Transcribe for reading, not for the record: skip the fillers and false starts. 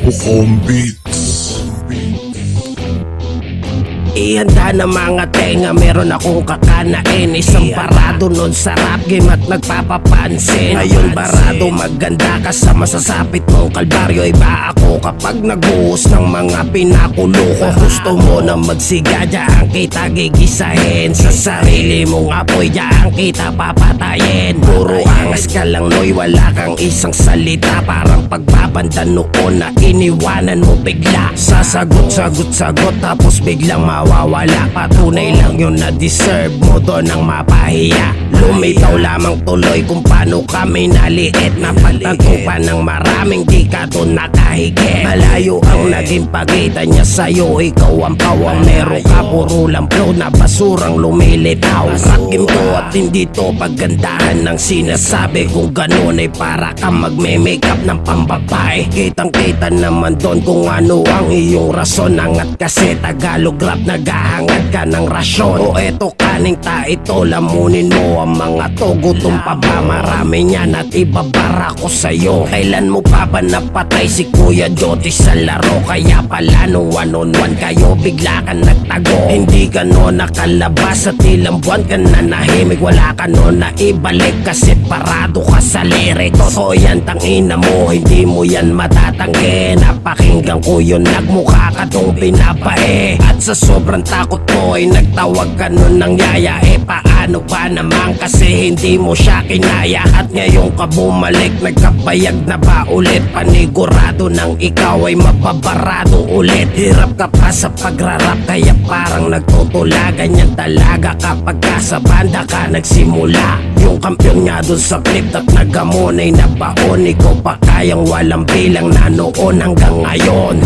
Home Beats. Ihanda na mga tenga, meron akong kakanain. Isang barado nun sa rap game at nagpapapansin. Ngayon barado maganda ka sa masasapit mong kalbaryo. Iba ako kapag nagbuhos ng mga pinakulo ko. Gusto mo na magsiga, dyan kita gigisahin. Sa sarili mong apoy, dyan kita papatayin. Puro angas ka lang noy, wala kang isang salita. Parang pagbabanda noon na iniwanan mo bigla. Sasagot tapos biglang mawawala. Patunay lang yun na deserve mo doon ang mapahiya. Lumitaw lamang tuloy kung paano kami naliit. Napagtanto pa ng maraming di ka doon nakahigit. Malayo ang naging pagitan niya sa'yo. Ikaw ang pawang meron ka, puro lang flow na basurang lumilitaw. Rakim to at hindi to paggandahan ng sinasabi. Kung ganun ay para ka magme-makeup ng pambabae. Kitang kita naman doon kung ano ang iyong rason. Angat kasi Tagalog rap, naghahangad ka ng rasyon. O eto kaning ito, lamunin mo ang mga to. Gutom pa ba? Marami niyan at ibabara ko sa'yo. Kailan mo pa ba napatay si Kuya Joti sa laro? Kaya pala nung one-on-one kayo bigla ka nagtago. Hindi ka noon nakalabas at ilang buwan ka na nahimik. Wala ka noon na ibalik kasi parado ka sa lyrics. Totoo yan tangina mo, hindi mo yan matatanggi. Napakinggan ko yun, nagmukha ka tong pinapae. At sa sobrang takot mo ay nagtawag ka nun ng yaya. Paano ba naman kasi hindi mo siya kinaya? At ngayon ka bumalik, nagkabayag na ba ulit? Panigurado ng ikaw ay mapabarado ulit. Hirap ka pa sa pagrarap kaya parang nagtutula. Ganyan talaga kapag ka sa banda ka nagsimula. Yung kampiyon nga dun sa flip at nagamonay na baon. Ikaw pa kayang walang bilang na noon hanggang ngayon.